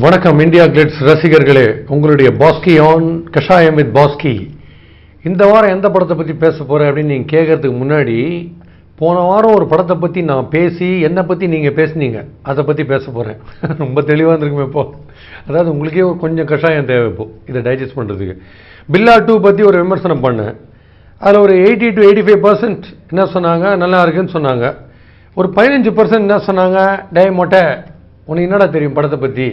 வணக்கம் India glitz ரசிகர்களே, உங்களுடைய பாஸ்கி ஆன் கஷாயம் வித் பாஸ்கி. இந்த வாரம் எந்த படத்தை பற்றி பேச போகிறேன் அப்படின்னு நீங்கள் கேட்கறதுக்கு முன்னாடி, போன வாரம் ஒரு படத்தை பற்றி நான் பேசி என்னை பற்றி நீங்கள் பேசுனீங்க, அதை பற்றி பேச போகிறேன். ரொம்ப தெளிவாக இருந்திருக்குமே இப்போ. அதாவது உங்களுக்கே கொஞ்சம் கஷாயம் தேவை இப்போ இதை டைஜஸ்ட் பண்ணுறதுக்கு. பில்லா 2 பற்றி ஒரு விமர்சனம் பண்ணேன். அதில் ஒரு 80 to 85% என்ன சொன்னாங்க, நல்லா இருக்குன்னு சொன்னாங்க. ஒரு 15% என்ன சொன்னாங்க, டே மொட்டை உனக்கு என்னடா தெரியும் படத்தை பற்றி,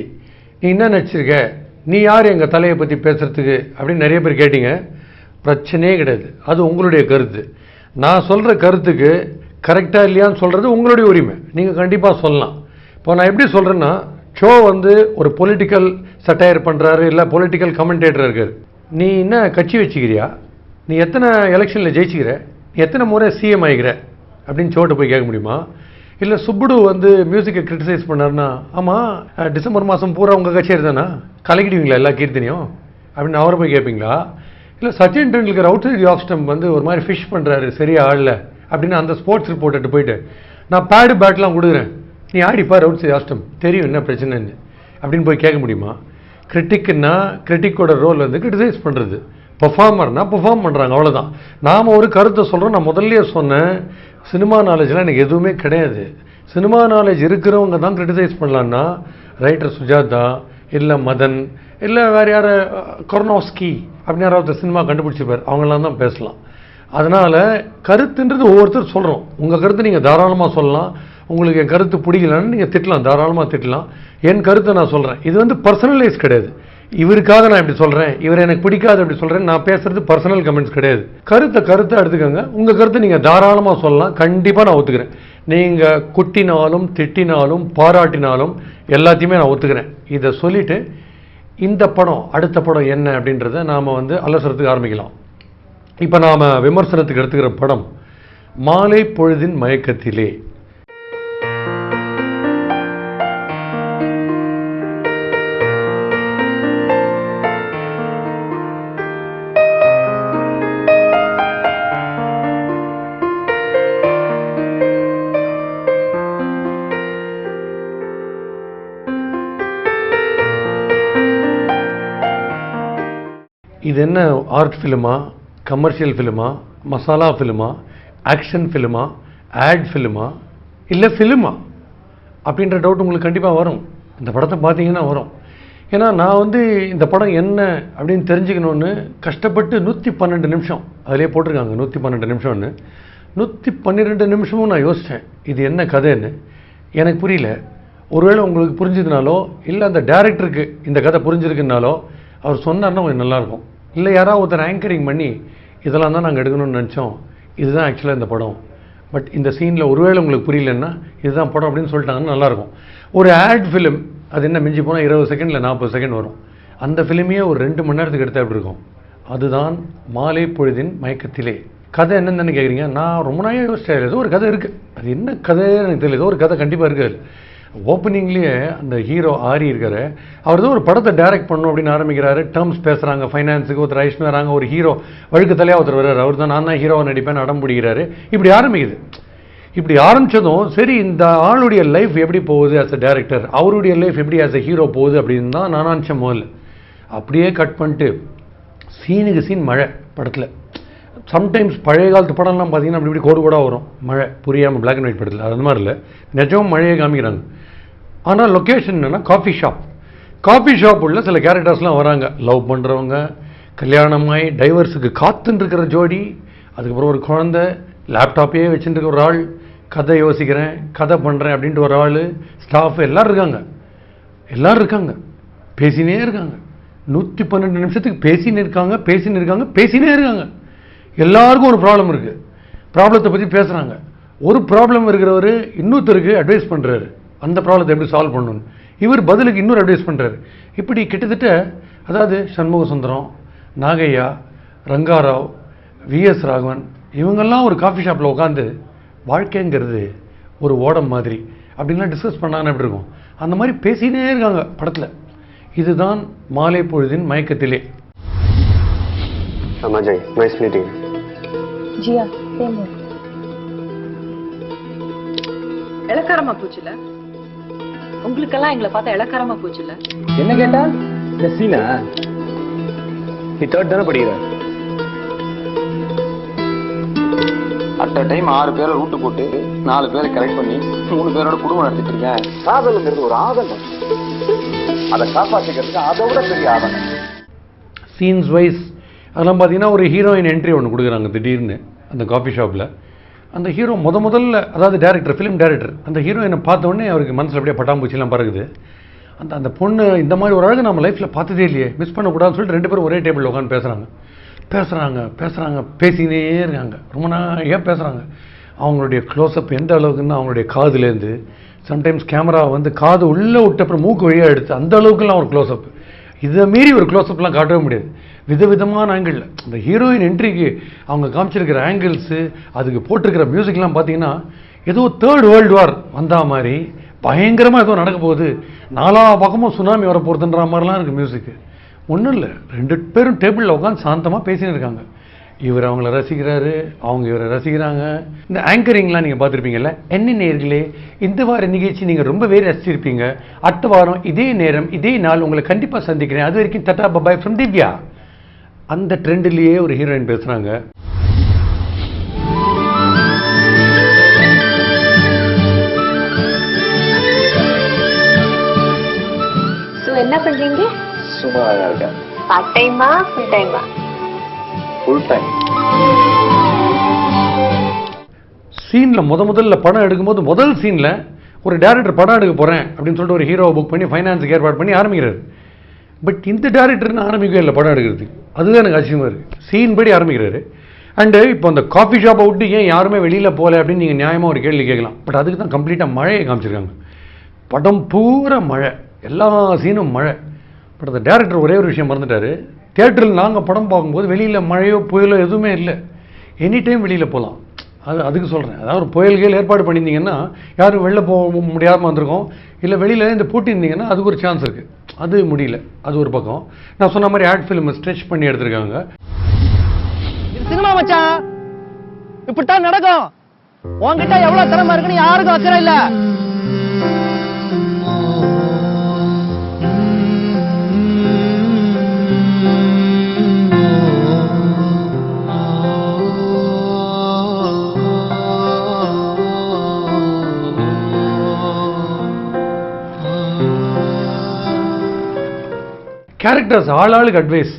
நீ என்ன நடிச்சிருக்க, நீ யார் எங்கள் தலையை பற்றி பேசுகிறதுக்கு அப்படின்னு நிறைய பேர் கேட்டீங்க. பிரச்சனையே கிடையாது, அது உங்களுடைய கருத்து. நான் சொல்கிற கருத்துக்கு கரெக்டாக இல்லையான்னு சொல்கிறது உங்களுடைய உரிமை, நீங்கள் கண்டிப்பாக சொல்லலாம். இப்போ நான் எப்படி சொல்கிறேன்னா, ஷோ ஒரு பொலிட்டிக்கல் சட்டையர் பண்ணுறாரு, இல்லை பொலிட்டிக்கல் கமெண்டேட்டர் இருக்கார். நீ என்ன கட்சி வச்சுக்கிறியா, நீ எத்தனை எலெக்ஷனில் ஜெயிச்சுக்கிற, நீ எத்தனை முறை சிஎம் ஆகிக்கிற அப்படின்னு ஷோட்டை போய் கேட்க முடியுமா? இல்லை சுப்புடு மியூசிக்கை கிரிட்டிசைஸ் பண்ணார்னா, ஆமாம் டிசம்பர் மாதம் பூரா உங்கள் கச்சேரி தானா, கலக்கிடுவீங்களா எல்லா கீர்த்தனையும் அப்படின்னு அவரை போய் கேட்பீங்களா? இல்லை Sachin Tendulkar outside off stump ஒரு மாதிரி ஃபிஷ் பண்ணுறாரு சரியா ஆடல அப்படின்னு அந்த ஸ்போர்ட்ஸ் ரிப்போர்ட்டர்ட்டு போயிட்டு, நான் பேடு பேட்லாம் கொடுக்குறேன், நீ ஆடிப்பார் அவுட் சைட் ஆஃப் ஸ்டம்ப், தெரியும் என்ன பிரச்சனைன்னு அப்படின்னு போய் கேட்க முடியுமா? கிரிட்டிக்குன்னா கிரிட்டிக்கோட ரோல் கிரிட்டிசைஸ் பண்ணுறது, பெர்ஃபார்மர்னா பெர்ஃபார்ம் பண்ணுறாங்க, அவ்வளோதான். நாம் ஒரு கருத்தை சொல்கிறோம். நான் முதல்லையே சொன்னேன், சினிமா நாலேஜ்லாம் எனக்கு எதுவுமே கிடையாது. சினிமா நாலேஜ் இருக்கிறவங்க தான் கிரிட்டிசைஸ் பண்ணலான்னா, ரைட்டர் சுஜாதா, இல்லை மதன், இல்லை வேறு யார் கொர்னோஸ்கி அப்படின்னு யாராவது சினிமா கண்டுபிடிச்சிருப்பார், அவங்களாம் தான் பேசலாம். அதனால் கருத்துன்றது ஒவ்வொருத்தர் சொல்கிறோம். உங்கள் கருத்து நீங்கள் தாராளமாக சொல்லலாம். உங்களுக்கு என் கருத்து பிடிக்கலன்னு நீங்கள் திட்டலாம், தாராளமாக திட்டலாம். என் கருத்தை நான் சொல்கிறேன். இது பர்சனலைஸ் கிடையாது. இவருக்காக நான் இப்படி சொல்கிறேன், இவர் எனக்கு பிடிக்காது அப்படி சொல்கிறேன், நான் பேசுறது பர்சனல் கமெண்ட்ஸ் கிடையாது. கருத்தை எடுத்துக்கோங்க. உங்கள் கருத்தை நீங்கள் தாராளமாக சொல்லலாம், கண்டிப்பாக நான் ஒத்துக்கிறேன். நீங்கள் குட்டினாலும் திட்டினாலும் பாராட்டினாலும் எல்லாத்தையுமே நான் ஒத்துக்கிறேன். இதை சொல்லிவிட்டு இந்த படம் அடுத்த படம் என்ன அப்படின்றத நாம் அலசறதுக்கு ஆரம்பிக்கலாம். இப்போ நாம் விமர்சனத்துக்கு எடுத்துக்கிற படம் மாலை பொழுதின் மயக்கத்திலே. இது என்ன ஆர்ட் ஃபிலிமா, கமர்ஷியல் ஃபிலிமா, மசாலா ஃபிலிமா, ஆக்ஷன் ஃபிலிமா, ஆட் ஃபிலிமா, இல்லை ஃபிலிமா அப்படின்ற டவுட் உங்களுக்கு கண்டிப்பாக வரும். இந்த படத்தை பார்த்தீங்கன்னா வரும். ஏன்னா நான் இந்த படம் என்ன அப்படின்னு தெரிஞ்சுக்கணுன்னு கஷ்டப்பட்டு 112 நிமிஷம் அதிலே போட்டிருக்காங்க. 112 நிமிஷம்னு 112 நிமிஷமும் நான் யோசித்தேன், இது என்ன கதைன்னு. எனக்கு புரியல. ஒருவேளை உங்களுக்கு புரிஞ்சதுனாலோ, இல்லை அந்த டைரக்டருக்கு இந்த கதை புரிஞ்சிருக்குனாலோ அவர் சொன்னார்னா கொஞ்சம் நல்லாயிருக்கும். இல்லை யாராவது ஒருத்தர் ஆங்கரிங் பண்ணி இதெல்லாம் தான் நாங்கள் எடுக்கணும்னு நினச்சோம், இதுதான் ஆக்சுவலாக இந்த படம், பட் இந்த சீனில் ஒருவேளை உங்களுக்கு புரியலன்னா இதுதான் படம் அப்படின்னு சொல்லிட்டாங்கன்னா நல்லாயிருக்கும். ஒரு ஆட் ஃபிலிம் அது என்ன மிஞ்சி போனால் 20 செகண்ட் இல்லை 40 செகண்ட் வரும். அந்த ஃபிலிமையே ஒரு 2 மணி நேரத்துக்கு எடுத்தால் எப்படி இருக்கும்? அதுதான் மாலை பொழுதின் மயக்கத்திலே. கதை என்னென்னு கேட்குறீங்க? நான் ரொம்ப நாளாக யோசிச்சேன், ஏதோ ஒரு கதை இருக்குது, அது என்ன கதை எனக்கு தெரியல, ஏதோ ஒரு கதை கண்டிப்பாக இருக்காது. ஓப்பனிங்லேயே அந்த ஹீரோ ஆரி இருக்காரு, அவர் தான் ஒரு படத்தை டைரக்ட் பண்ணணும் அப்படின்னு ஆரம்பிக்கிறாரு. டேர்ம்ஸ் பேசுகிறாங்க, ஃபைனான்ஸுக்கு ஒருத்தர் ஐஸ்வர்யா வராங்க, ஒரு ஹீரோ வழுக்கு தலையாக ஒருத்தர் வர்றாரு, அவர் தான் நான் தான் ஹீரோவை நடிப்பேன் அடம் பிடிக்கிறாரு. இப்படி ஆரம்பிக்குது. இப்படி ஆரம்பித்ததும் சரி இந்த ஆளுடைய லைஃப் எப்படி போகுது ஆஸ் அ டைரக்டர், அவருடைய லைஃப் எப்படி ஆஸ் அ ஹீரோ போகுது அப்படின்னு தான் நான் நினச்சேன் முதல்ல. அப்படியே கட் பண்ணிட்டு சீனுக்கு சீன் மழை படத்தில். சம்டைம்ஸ் பழைய காலத்து படம்லாம் பார்த்தீங்கன்னா அப்படி இப்படி கோடு கூட வரும் மழை, புரியாமல் பிளாக் அண்ட் ஒயிட் படத்தில். அது மாதிரி இல்லை, நிஜமும் மழையை காமிக்கிறாங்க. ஆனால் லொக்கேஷன் என்னென்னா காஃபி ஷாப். காஃபி ஷாப் உள்ள சில கேரக்டர்ஸ்லாம் வராங்க, லவ் பண்ணுறவங்க, கல்யாணமாய் டைவர்ஸுக்கு காத்துன்னு இருக்கிற ஜோடி, அதுக்கப்புறம் ஒரு குழந்தை, லேப்டாப்பே வச்சுட்டு இருக்க ஒரு ஆள், கதை யோசிக்கிறேன் கதை பண்ணுறேன் அப்படின்ட்டு ஒரு ஆள், ஸ்டாஃப் எல்லோரும் இருக்காங்க, பேசினே இருக்காங்க. 112 நிமிஷத்துக்கு பேசினே இருக்காங்க. எல்லாருக்கும் ஒரு ப்ராப்ளம் இருக்குது, ப்ராப்ளத்தை பற்றி பேசுகிறாங்க. ஒரு ப்ராப்ளம் இருக்கிறவர் இன்னொருத்தருக்கு அட்வைஸ் பண்ணுறாரு, அந்த ப்ராப்ளத்தை எப்படி சால்வ் பண்ணணும்னு. இவர் பதிலுக்கு இன்னொரு அட்வைஸ் பண்ணுறாரு. இப்படி கிட்டத்தட்ட அதாவது சண்முக சுந்தரம், நாகையா, ரங்காராவ், விஎஸ் ராகவன் இவங்கெல்லாம் ஒரு காஃபி ஷாப்பில் உட்காந்து வாழ்க்கைங்கிறது ஒரு ஓடம் மாதிரி அப்படின்லாம் டிஸ்கஸ் பண்ணான்னு எப்படி இருக்கும், அந்த மாதிரி பேசினே இருக்காங்க படத்தில். இதுதான் மாலை பொழுதின் மயக்கத்திலே. Nice meeting you. Jia, same here. இளக்காரமா போச்சுல, உங்களுக்கெல்லாம் எங்களை பார்த்தா இளக்காரமா போச்சுல. என்ன கேட்டா இந்த சீனா நீ தேர்ட் தானே படிக்கிற? அட் அ டைம் 6 பேரை ரூட்டு போட்டு 4 பேரை கரெக்ட் பண்ணி 3 பேரோட குடும்பம் நடத்திட்டு இருக்கேன். காதலுங்கிறது ஒரு ஆதங்கம், அதை காப்பாற்றிக்கிறதுக்கு அதை விட பெரிய ஆதங்கம். சீன்ஸ் வைஸ் அதெல்லாம் பார்த்தீங்கன்னா ஒரு ஹீரோயின் என்ட்ரி ஒன்று கொடுக்குறாங்க திடீர்னு அந்த காஃபி ஷாப்பில். அந்த ஹீரோ முதல்ல அதாவது டேரக்டர், ஃபிலிம் டேரக்டர், அந்த ஹீரோயினை பார்த்த உடனே அவருக்கு மனசில் அப்படியே பட்டாம்பூச்சிலாம் பறகுது. அந்த பொண்ணு இந்த மாதிரி ஒரு அழகு நம்ம லைஃப்பில் பார்த்ததே இல்லையே, மிஸ் பண்ணக்கூடாதுன்னு சொல்லிட்டு 2 பேரும் ஒரே டேபிளில் உட்காந்து பேசுகிறாங்க, பேசிக்கினே இருக்காங்க. ரொம்ப ஏன் பேசுகிறாங்க, அவங்களுடைய க்ளோஸ்அப் எந்த அளவுக்குன்னா அவங்களுடைய காதுலேருந்து சம்டைம்ஸ் கேமரா வந்து காது உள்ளே விட்டு அப்புறம் மூக்கு வழியாக எடுத்து அந்த அளவுக்குலாம் ஒரு க்ளோஸ்அப். இதை மீறி ஒரு க்ளோஸ்அப்லாம் காட்டவே முடியாது. விதவிதமான ஆங்கிளில் அந்த ஹீரோயின் என்ட்ரிக்கு அவங்க காமிச்சிருக்கிற ஆங்கிள்ஸு, அதுக்கு போட்டிருக்கிற மியூசிக்லாம் பார்த்தீங்கன்னா ஏதோ 3rd வேர்ல்டு வார் வந்தா மாதிரி பயங்கரமாக ஏதோ நடக்க போகுது, 4 பக்கமும் சுனாமி வர போகிறதுன்ற மாதிரிலாம் இருக்குது மியூசிக்கு. ஒன்றும் இல்லை, 2 பேரும் டேபிளில் உட்காந்து சாந்தமாக பேசின்னு இருக்காங்க. இவர் அவங்கள ரசிக்கிறாரு, அவங்க இவரை ரசிக்கிறாங்க. இந்த ஆங்கரிங்லாம் நீங்கள் பார்த்துருப்பீங்கல்ல. என்ன நேயர்களே, இந்த வார நிகழ்ச்சி நீங்கள் ரொம்பவே ரசிச்சிருப்பீங்க. அடுத்த வாரம் இதே நேரம் இதே நாள் உங்களை கண்டிப்பாக சந்திக்கிறேன். அது வரைக்கும் தட்டா பபாய் ஃப்ரம் திவ்யா. அந்த ட்ரெண்ட்லேயே ஒரு ஹீரோயின் பேசுகிறாங்க. என்ன பண்றீங்க? சும்மா இருக்கேன். பார்ட் டைமா ஃபுல் டைமா? Full time. சீனில் முதல்ல படம் எடுக்கும்போது முதல் சீனில் ஒரு டேரக்டர் படம் எடுக்க போகிறேன் அப்படின்னு சொல்லிட்டு ஒரு ஹீரோவை புக் பண்ணி ஃபைனான்ஸுக்கு ஏற்பாடு பண்ணி ஆரம்பிக்கிறார். பட் இந்த டேரக்டர்னு ஆரம்பிக்கவே இல்லை படம் எடுக்கிறதுக்கு. அதுதான் எனக்கு ஆச்சரியமாக இருக்குது. சீன் படி ஆரம்பிக்கிறாரு. அண்டு இப்போ அந்த காஃபி ஷாப்பை விட்டு ஏன் யாருமே வெளியில் போகல அப்படின்னு நீங்கள் நியாயமாக ஒரு கேள்வி கேட்கலாம். பட் அதுக்கு தான் கம்ப்ளீட்டாக மழையை காமிச்சிருக்காங்க. படம் பூரா மழை, எல்லா சீனும் மழை. பட் அந்த டேரக்டர் ஒரே ஒரு விஷயம் மறந்துட்டார். தியேட்டரில் நாங்கள் படம் பார்க்கும்போது வெளியில் மழையோ புயலோ எதுவுமே இல்லை, எனி டைம் வெளியில் போகலாம். அதுக்கு சொல்கிறேன். அதாவது ஒரு புயல்கள் ஏற்பாடு பண்ணியிருந்தீங்கன்னா யாரும் வெளில போக முடியாமல் வந்திருக்கோம், இல்லை வெளியில் இந்த பூட்டியிருந்தீங்கன்னா அதுக்கு ஒரு சான்ஸ் இருக்குது. அது முடியல, அது ஒரு பக்கம். நான் சொன்ன மாதிரி ஆட் ஃபிலிம் ஸ்ட்ரெச் பண்ணி எடுத்திருக்காங்க. சினிமா மச்சான் இப்படித்தான் நடக்கும். உன்கிட்ட எவ்வளவு திறமை இருக்குன்னு யாருக்கும் அக்கறை இல்ல. கேரக்டர்ஸ் ஆளாளுக்கு அட்வைஸ்,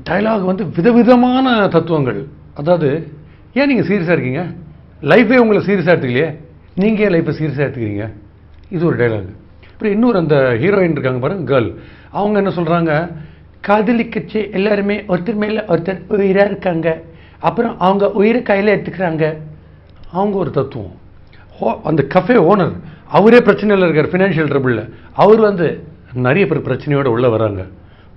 டைலாக் வந்து விதவிதமான தத்துவங்கள். அதாவது ஏன் நீங்கள் சீரியஸாக இருக்கீங்க, லைஃபே உங்களை சீரியஸாக எடுத்துக்கலையே, நீங்கள் ஏன் லைஃப்பை சீரியஸாக எடுத்துக்கிறீங்க, இது ஒரு டைலாக். அப்புறம் இன்னொரு அந்த ஹீரோயின் இருக்காங்க பாருங்க, கேர்ள், அவங்க என்ன சொல்கிறாங்க, காதலிக்கச்சு எல்லாருமே ஒருத்தர் மேலே ஒருத்தர் உயிராக இருக்காங்க, அப்புறம் அவங்க உயிரை கையில் எடுத்துக்கிறாங்க. அவங்க ஒரு தத்துவம். அந்த கஃபே ஓனர் அவரே பிரச்சனையில் இருக்கார், ஃபினான்ஷியல் ட்ரபிளில். அவர் வந்து நிறைய பேர் பிரச்சனையோடு உள்ளே வராங்க,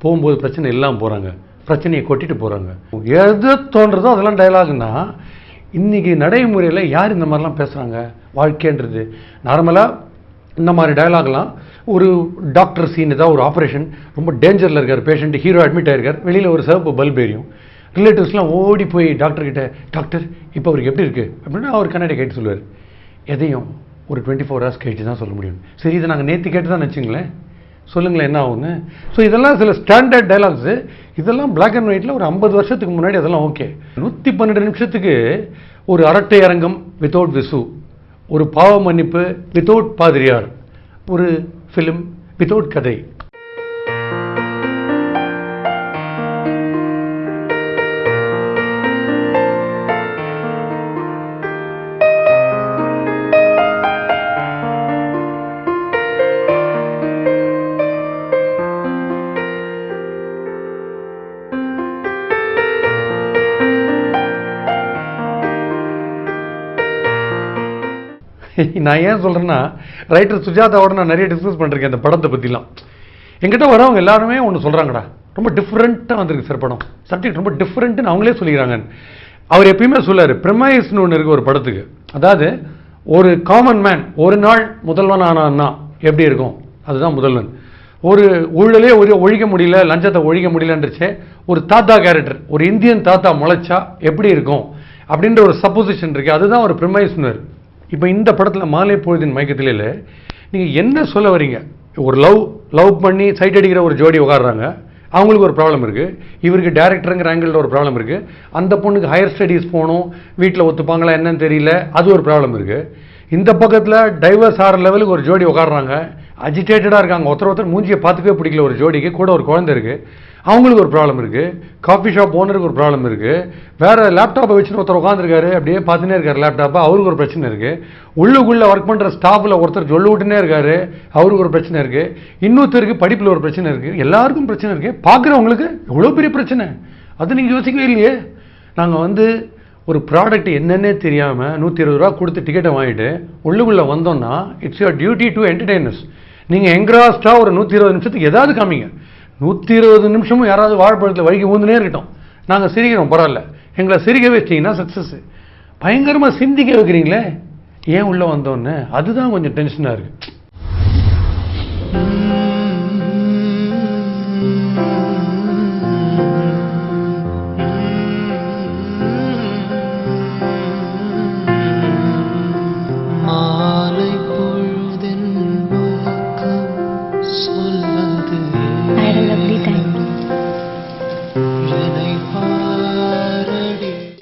போகும்போது பிரச்சனை இல்லாமல் போகிறாங்க, பிரச்சனையை கொட்டிட்டு போகிறாங்க. எது தோன்றதோ அதெல்லாம் டைலாக்னா, இன்றைக்கி நடைமுறையில் யார் இந்த மாதிரிலாம் பேசுகிறாங்க? வாழ்க்கைன்றது நார்மலாக இந்த மாதிரி டைலாக்லாம் ஒரு டாக்டர் சீன், ஏதாவது ஒரு ஆப்ரேஷன், ரொம்ப டேஞ்சரில் இருக்கார் பேஷண்ட், ஹீரோ அட்மிட் ஆகிருக்கார், வெளியில் ஒரு சிவப்பு பல்ப் எரியும், ரிலேட்டிவ்ஸ்லாம் ஓடி போய் டாக்டர்கிட்ட, டாக்டர் இப்போ அவருக்கு எப்படி இருக்குது அப்படின்னா அவர் கண்ணாடி கேட்டு சொல்லுவார். எதையும் ஒரு 24 hours கழிச்சு தான் சொல்ல முடியும். சரி, இதை நாங்கள் நேற்று கேட்டு தான் வச்சுங்களேன், சொல்லுங்களேன் என்ன ஆகுன்னு. ஸோ இதெல்லாம் சில ஸ்டாண்டர்ட் டைலாக்ஸு. இதெல்லாம் பிளாக் அண்ட் ஒயிட்டில் ஒரு 50 வருஷத்துக்கு முன்னாடி அதெல்லாம் ஓகே. 112 நிமிஷத்துக்கு ஒரு அரட்டை அரங்கம் வித்தவுட் விசு, ஒரு பாவ மன்னிப்பு வித்தவுட் பாதிரியார், ஒரு ஃபிலிம் வித்தவுட் கதை. நான் ஏன் சொல்கிறேன்னா, ரைட்டர் சுஜாதாவோட நான் நிறைய டிஸ்கஸ் பண்ணிருக்கேன் இந்த படத்தை பற்றிலாம். என்கிட்ட வரவங்க எல்லாருமே ஒன்று சொல்கிறாங்கடா, ரொம்ப டிஃப்ரெண்ட்டாக வந்திருக்கு சார் படம், சப்ஜெக்ட் ரொம்ப டிஃப்ரெண்ட்டுன்னு அவங்களே சொல்லிக்கிறாங்க. அவர் எப்பயுமே சொல்லார், ப்ரெமைஸ்னு ஒன்று இருக்குது ஒரு படத்துக்கு. அதாவது ஒரு காமன் மேன் ஒரு நாள் முதல்வன் ஆனான்னா எப்படி இருக்கும், அதுதான் முதல்வன். ஒரு ஊழலே ஒழிக்க முடியல, லஞ்சத்தை ஒழிக்க முடியலன்றச்சே ஒரு தாத்தா கேரக்டர், ஒரு இந்தியன் தாத்தா முளைச்சா எப்படி இருக்கும் அப்படின்ற ஒரு சப்போசிஷன் இருக்குது, அதுதான் ஒரு ப்ரெமைஸ்னர். இப்போ இந்த படத்தில் மாலை பொழுதின் மயக்கத்திலே நீங்கள் என்ன சொல்ல வரீங்க, ஒரு லவ் பண்ணி சைட் அடிக்கிற ஒரு ஜோடி உட்காடுறாங்க, அவங்களுக்கு ஒரு ப்ராப்ளம் இருக்குது. இவருக்கு டேரக்டருங்கிற ஆங்கிளில் ஒரு ப்ராப்ளம் இருக்குது. அந்த பொண்ணுக்கு ஹையர் ஸ்டடீஸ் போகணும், வீட்டில் ஒத்துப்பாங்களா என்னன்னு தெரியல, அது ஒரு ப்ராப்ளம் இருக்குது. இந்த பக்கத்தில் டைவர்ஸ் ஆகிற லெவலுக்கு ஒரு ஜோடி உட்காடுறாங்க, அஜிடேட்டடாக இருக்காங்க, ஒருத்தர் மூஞ்சியை பார்த்துக்கவே பிடிக்கல ஒரு ஜோடிக்கு, கூட ஒரு குழந்தை இருக்குது, அவங்களுக்கு ஒரு ப்ராப்ளம் இருக்குது. காஃபி ஷாப் ஓனருக்கு ஒரு ப்ராப்ளம் இருக்குது. வேறு லேப்டாப்பை வச்சுன்னு ஒருத்தர் உட்காந்துருக்காரு, அப்படியே பார்த்துனே இருக்கார் லேப்டாப்பை, அவருக்கு ஒரு பிரச்சனை இருக்குது. உள்ளுக்குள்ளே ஒர்க் பண்ணுற ஸ்டாஃபில் ஒருத்தர் சொல்ல விட்டுனே இருக்காரு, அவருக்கு ஒரு பிரச்சனை இருக்குது. இன்னொருத்தருக்கு படிப்பில் ஒரு பிரச்சனை இருக்குது. எல்லாருக்கும் பிரச்சனை இருக்குது. பார்க்குறவங்களுக்கு எவ்வளோ பெரிய பிரச்சனை, அது நீங்கள் யோசிக்கவே இல்லையே. நாங்கள் ஒரு ப்ராடக்ட் என்னன்னே தெரியாமல் 120 ரூபா கொடுத்து டிக்கெட்டை வாங்கிட்டு உள்ளுக்குள்ளே வந்தோம்னா இட்ஸ் யுவர் டியூட்டி டு என்டர்டெயினர்ஸ். நீங்கள் எங்ராஸ்டாக ஒரு 120 நிமிஷத்துக்கு ஏதாவது காமிங்க. 120 நிமிஷமும் யாராவது வாழைப்பழத்தில் வழிக்கு ஊந்துனே இருக்கட்டும், நாங்கள் சிரிக்கிறோம், பரவாயில்ல. எங்களை சிரிக்க வச்சிங்கன்னா சக்ஸஸ். பயங்கரமாக சிந்திக்க வைக்கிறீங்களே, ஏன் உள்ளே வந்தோன்னு, அதுதான் கொஞ்சம் டென்ஷனாக இருக்குது.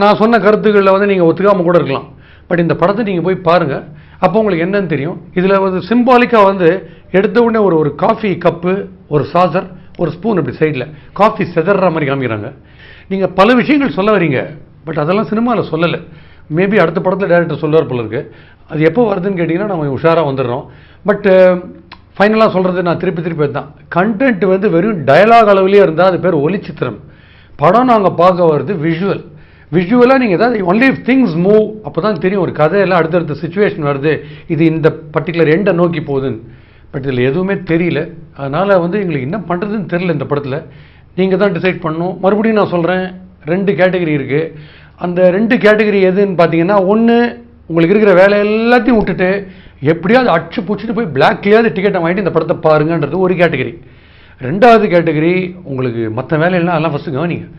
நான் சொன்ன கருத்துக்களில் நீங்கள் ஒத்துக்காமல் கூட இருக்கலாம். பட் இந்த படத்தை நீங்கள் போய் பாருங்கள், அப்போ உங்களுக்கு என்னன்னு தெரியும். இதில் சிம்பாலிக்காக எடுத்த உடனே ஒரு காஃபி கப்பு, ஒரு சாசர், ஒரு ஸ்பூன் இப்படி சைடில் காஃபி செதற மாதிரி காமிக்கிறாங்க. நீங்கள் பல விஷயங்கள் சொல்ல வரீங்க, பட் அதெல்லாம் சினிமாவில் சொல்லலை. மேபி அடுத்த படத்தில் டேரக்டர் சொல்லுவார் போல இருக்குது. அது எப்போ வருதுன்னு கேட்டிங்கன்னா நம்ம உஷாராக வந்துடுறோம். பட் ஃபைனலாக சொல்கிறது நான் திருப்பி தான், கண்டென்ட் வெறும் டயலாக் அளவுலேயே இருந்தால் அது பேர் ஒளிச்சித்திரம். படம் நாங்கள் பார்க்க வருது விஷுவலாக நீங்கள் ஏதாவது ஒன்லி திங்ஸ் மூவ், அப்போ தான் தெரியும் ஒரு கதையெல்லாம் அடுத்தடுத்த சுச்சுவேஷன் வருது, இது இந்த பர்டிகுலர் எண்டை நோக்கி போகுதுன்னு. பட் இதில் எதுவுமே தெரியல. அதனால் எங்களுக்கு என்ன பண்ணுறதுன்னு தெரியல இந்த படத்தில். நீங்கள் தான் டிசைட் பண்ணணும். மறுபடியும் நான் சொல்கிறேன், 2 கேட்டகரி இருக்குது. அந்த 2 கேட்டகரி எதுன்னு பார்த்தீங்கன்னா, ஒன்று உங்களுக்கு இருக்கிற வேலை எல்லாத்தையும் விட்டுட்டு எப்படியாவது அடிச்சு பிடிச்சிட்டு போய் பிளாக்லேயாவது டிக்கெட்டை வாங்கிட்டு இந்த படத்தை பாருங்கன்றது ஒரு கேட்டகரி. 2வது கேட்டகரி உங்களுக்கு மற்ற வேலையெல்லாம் அதெல்லாம் ஃபஸ்ட்டு கவனிங்க.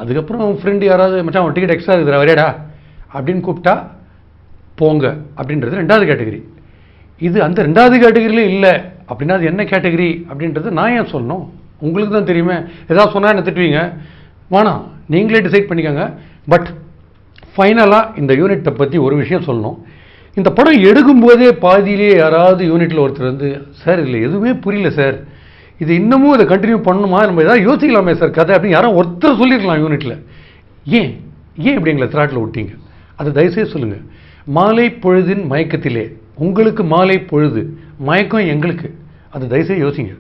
அதுக்கப்புறம் ஃப்ரெண்டு யாராவது மச்சான் ஒரு டிக்கெட் எக்ஸ்ட்ரா இருக்குது வரையாடா அப்படின்னு கூப்பிட்டா போங்க அப்படின்றது 2வது கேட்டகரி. இது அந்த 2வது கேட்டகரியிலே இல்லை அப்படின்னா அது என்ன கேட்டகரி அப்படின்றது நான் ஏன் சொல்லணும்? உங்களுக்கு தான் தெரியுமே. ஏதாவது சொன்னால் என்ன திட்டுவீங்க, வேணாம் நீங்களே டிசைட் பண்ணிக்கோங்க. பட் ஃபைனலாக இந்த யூனிட்டை பற்றி ஒரு விஷயம் சொல்லணும். இந்த படம் எடுக்கும்போதே பாதியிலே யாராவது யூனிட்டில் ஒருத்தர் சார் இல்லை எதுவுமே புரியல சார், இது இன்னமும் இதை கண்டினியூ பண்ணணுமா, நம்ம ஏதாவது யோசிக்கலாமே சார் கதை அப்படின்னு யாரும் ஒருத்தர் சொல்லியிருக்கலாம் யூனிட்டில். ஏன் இப்படி எங்களை திராட்டில் விட்டீங்க? அதை தயவுசெய்து சொல்லுங்கள். மாலை பொழுதின் மயக்கத்திலே, உங்களுக்கு மாலை பொழுது மயக்கம் எங்களுக்கு, அதை தயவுசெய்து யோசிங்க.